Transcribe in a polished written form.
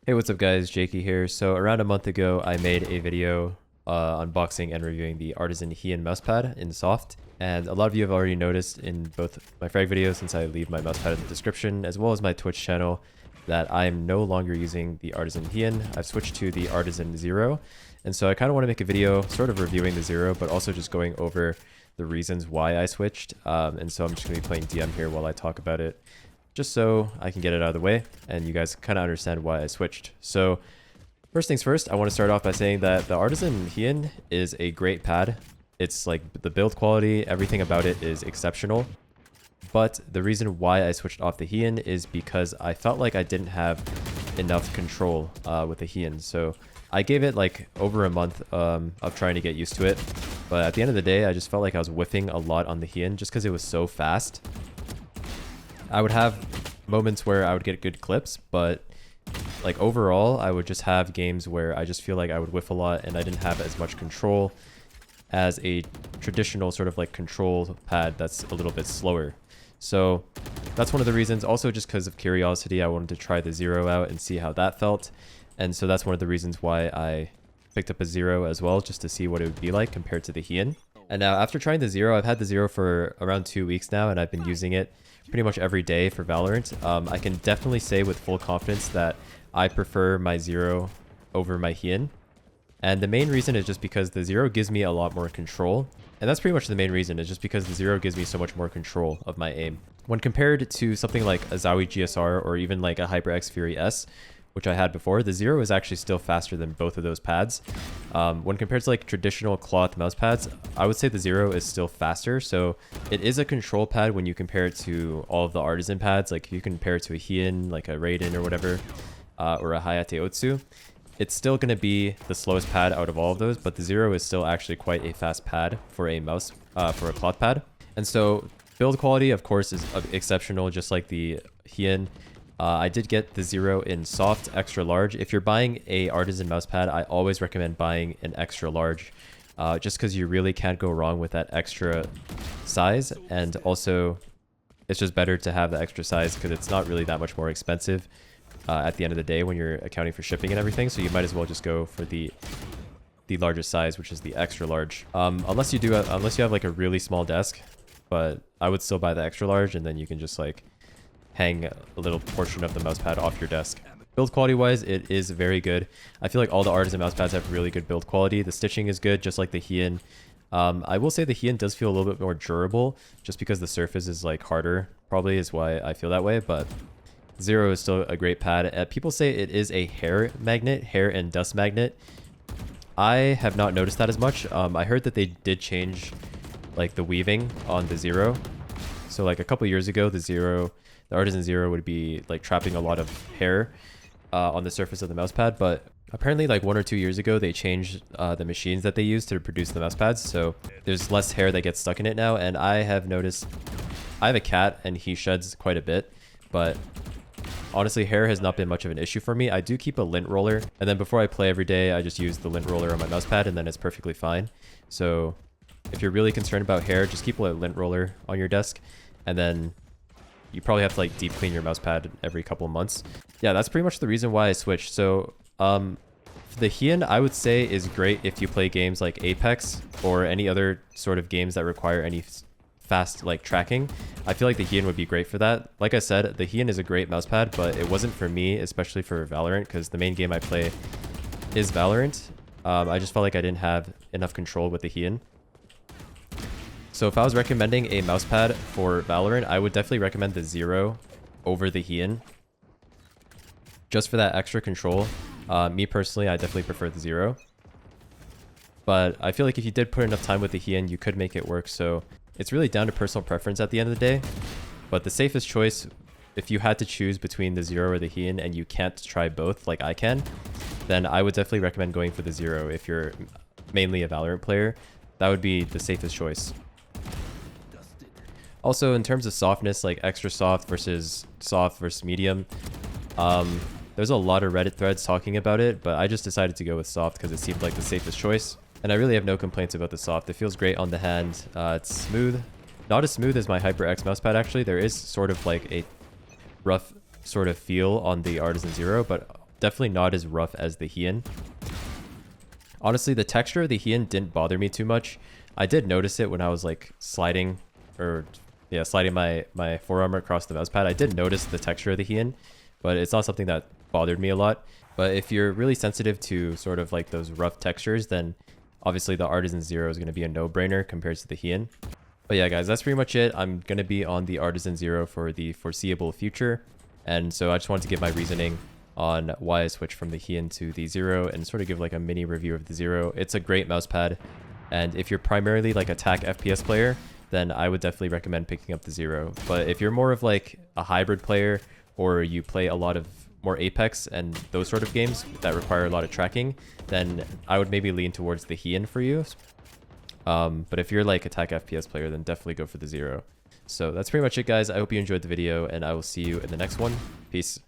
Hey, what's up guys, Jaeky here. So around a month ago, I made a video unboxing and reviewing the Artisan Hien mousepad in soft. And a lot of you have already noticed in both my frag videos, since I leave my mousepad in the description, as well as my Twitch channel, that I am no longer using the Artisan Hien. I've switched to the Artisan Zero. And so I kind of want to make a video sort of reviewing the Zero, but also just going over the reasons why I switched. And so I'm just going to be playing DM here while I talk about it, just so I can get it out of the way and you guys kind of understand why I switched. So first things first, I want to start off by saying that the Artisan Hien is a great pad. It's like the build quality, everything about it is exceptional. But the reason why I switched off the Hien is because I felt like I didn't have enough control with the Hien. So I gave it like over a month of trying to get used to it. But at the end of the day, I just felt like I was whiffing a lot on the Hien just because it was so fast. I would have moments where I would get good clips, but like overall, I would just have games where I just feel like I would whiff a lot and I didn't have as much control as a traditional sort of like control pad that's a little bit slower. So that's one of the reasons. Also, just because of curiosity, I wanted to try the Zero out and see how that felt. And so that's one of the reasons why I picked up a Zero as well, just to see what it would be like compared to the Hien. And now after trying the Zero, I've had the Zero for around 2 weeks now, and I've been using it pretty much every day for Valorant. I can definitely say with full confidence that I prefer my Zero over my Hien. And the main reason is just because the Zero gives me a lot more control. And that's pretty much the main reason, is just because the Zero gives me so much more control of my aim. When compared to something like a Zowie GSR or even like a HyperX Fury S, which I had before, the Zero is actually still faster than both of those pads. When compared to like traditional cloth mouse pads, I would say the Zero is still faster. So it is a control pad when you compare it to all of the Artisan pads. Like if you compare it to a Hien, like a Raiden or whatever, or a Hayate Otsu, it's still going to be the slowest pad out of all of those, but the Zero is still actually quite a fast pad for a mouse, for a cloth pad. And so build quality, of course, is exceptional, just like the Hien. I did get the Zero in soft extra large. If you're buying a Artisan mousepad, I always recommend buying an extra large, just because you really can't go wrong with that extra size. And also, it's just better to have the extra size because it's not really that much more expensive at the end of the day when you're accounting for shipping and everything. So you might as well just go for the largest size, which is the extra large. Unless you have like a really small desk, but I would still buy the extra large, and then you can just like hang a little portion of the mousepad off your desk. Build quality wise, it is very good. I feel like all the Artisan mousepads have really good build quality. The stitching is good, just like the Hien. I will say the Hien does feel a little bit more durable, just because the surface is like harder, probably is why I feel that way. But Zero is still a great pad. People say it is a hair magnet, hair and dust magnet. I have not noticed that as much. I heard that they did change like the weaving on the Zero. So like a couple years ago, the Artisan Zero would be like trapping a lot of hair on the surface of the mousepad, but apparently like 1 or 2 years ago they changed the machines that they use to produce the mousepads, so there's less hair that gets stuck in it now. And I have noticed, I have a cat and he sheds quite a bit, but honestly hair has not been much of an issue for me. I do keep a lint roller, and then before I play every day I just use the lint roller on my mousepad, and then it's perfectly fine. So if you're really concerned about hair, just keep a lint roller on your desk, and then you probably have to like deep clean your mousepad every couple of months. Yeah, that's pretty much the reason why I switched. So the Hien, I would say, is great if you play games like Apex or any other sort of games that require any fast like tracking. I feel like the Hien would be great for that. Like I said, the Hien is a great mousepad, but it wasn't for me, especially for Valorant, because the main game I play is Valorant. I just felt like I didn't have enough control with the Hien. So if I was recommending a mousepad for Valorant, I would definitely recommend the Zero over the Hien, just for that extra control. Me personally, I definitely prefer the Zero. But I feel like if you did put enough time with the Hien, you could make it work. So it's really down to personal preference at the end of the day. But the safest choice, if you had to choose between the Zero or the Hien and you can't try both like I can, then I would definitely recommend going for the Zero if you're mainly a Valorant player. That would be the safest choice. Also, in terms of softness, like extra soft versus medium, there's a lot of Reddit threads talking about it, but I just decided to go with soft because it seemed like the safest choice. And I really have no complaints about the soft. It feels great on the hand. It's smooth. Not as smooth as my HyperX mousepad, actually. There is sort of like a rough sort of feel on the Artisan Zero, but definitely not as rough as the Hien. Honestly, the texture of the Hien didn't bother me too much. I did notice it when I was like sliding, or yeah, sliding my forearm across the mouse pad. I did notice the texture of the Hien, but it's not something that bothered me a lot. But if you're really sensitive to sort of like those rough textures, then obviously the Artisan Zero is going to be a no-brainer compared to the Hien. But yeah, guys, that's pretty much it. I'm going to be on the Artisan Zero for the foreseeable future. And so I just wanted to give my reasoning on why I switched from the Hien to the Zero and sort of give like a mini review of the Zero. It's a great mouse pad. And if you're primarily like attack FPS player, then I would definitely recommend picking up the Zero. But if you're more of like a hybrid player, or you play a lot of more Apex and those sort of games that require a lot of tracking, then I would maybe lean towards the Hien for you. But if you're like attack FPS player, then definitely go for the Zero. So that's pretty much it, guys. I hope you enjoyed the video, and I will see you in the next one. Peace.